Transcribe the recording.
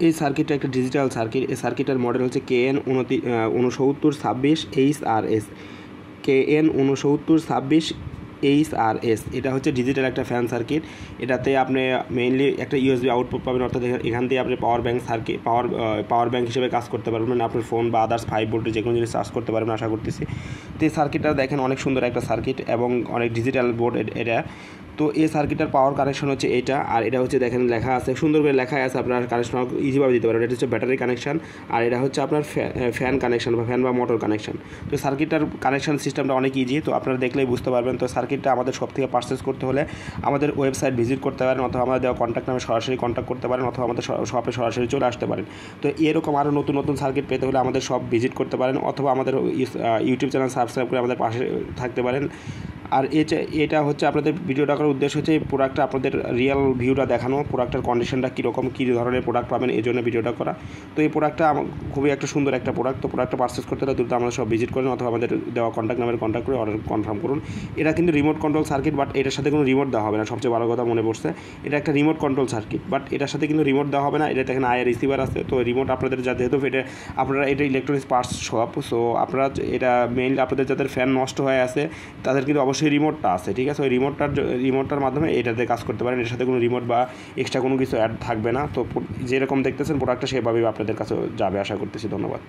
এই সার্কিটটা একটা ডিজিটাল সার্কিট। এই সার্কিটের মডেল হচ্ছে KN6926HRS, KN6926HRS। এটা হচ্ছে ডিজিটাল একটা ফ্যান সার্কিট। এটাতে আপনি মেইনলি একটা ইউএসবি আউটপুট পাবেন, অর্থাৎ এখান থেকে আপনি পাওয়ার ব্যাংক হিসেবে কাজ করতে পারবেন, আপনার ফোন বা আদার্স 5 ভোল্টের যে কোনো জিনিস চার্জ করতে পারবেন আশা করতেছি। তো এই সার্কিটটা দেখেন অনেক সুন্দর একটা সার্কিট এবং অনেক ডিজিটাল বোর্ড এটা। তো এই সার্কিটের পাওয়ার কানেকশন হচ্ছে এইটা, আর এটা হচ্ছে দেখেন লেখা আছে, সুন্দর করে লেখা আছে, আপনার কানেকশন ইজিভাবে দিতে পারবেন। এটা হচ্ছে ব্যাটারি কানেকশন, আর এটা হচ্ছে আপনার ফ্যান কানেকশন বা ফ্যান বা মোটর কানেকশন। তো সার্কিটটার কানেকশন সিস্টেমটা অনেক ইজি, তো আপনারা দেখলেই বুঝতে পারবেন। তো সার্কিটটা আমাদের সব থেকে পারচেস করতে হলে আমাদের ওয়েবসাইট ভিজিট করতে পারেন, অথবা আমাদের দেওয়া কন্ট্যাক্ট নামে সরাসরি কন্ট্যাক্ট করতে পারেন, অথবা আমাদের শপে সরাসরি চলে আসতে পারেন। তো এরকম আরও নতুন নতুন সার্কিট পেতে হলে আমাদের শপ ভিজিট করতে পারেন, অথবা আমাদের ইউটিউব চ্যানেল সাবস্ক্রাইব করে আমাদের পাশে থাকতে পারেন। আর এটা হচ্ছে আপনাদের ভিডিওটা করার উদ্দেশ্য হচ্ছে এই প্রোডাক্টটা আপনাদের রিয়েল ভিউটা দেখানো, প্রোডাক্টের কন্ডিশনটা কীরকম, কী ধরনের প্রোডাক্ট পাবেন, এই জন্য ভিডিওটা করা। তো এই প্রোডাক্টটা খুবই একটা সুন্দর একটা প্রোডাক্ট। তো প্রোডাক্টটা পারচেস করতে হলে দ্রুত আমাদের সব ভিজিট করেন, অথবা আমাদের দেওয়া কন্ট্যাক্ট নাম্বারে কন্ট্যাক্ট করে অর্ডার কনফার্ম করুন। এটা কিন্তু রিমোট কন্ট্রোল সার্কিট, বাট এটার সাথে কোনো রিমোট দেওয়া হবে না। সবচেয়ে ভালো কথা মনে পড়ছে, এটা একটা রিমোট কন্ট্রোল সার্কিট, বাট এটার সাথে কিন্তু রিমোট দেওয়া হবে না। এটা দেখেন আয়ের রিসিভার আছে, তো রিমোট আপনাদের যেহেতু আপনারা এটা ইলেকট্রনিক্স পার্টস শপ, সো আপনারা এটা মেইনলি আপনাদের যাদের ফ্যান নষ্ট হয়ে আছে তাদের কিন্তু অবশ্যই রিমোটটা আছে, ঠিক আছে। ওই রিমোটটার মাধ্যমে এটাতে কাজ করতে পারেন। এর সাথে কোনো রিমোট বা এক্সট্রা কোনো কিছু অ্যাড থাকবে না। তো যেরকম দেখতেছেন প্রোডাক্টটা সেভাবেই আপনাদের কাছে যাবে আশা করতেছি। ধন্যবাদ।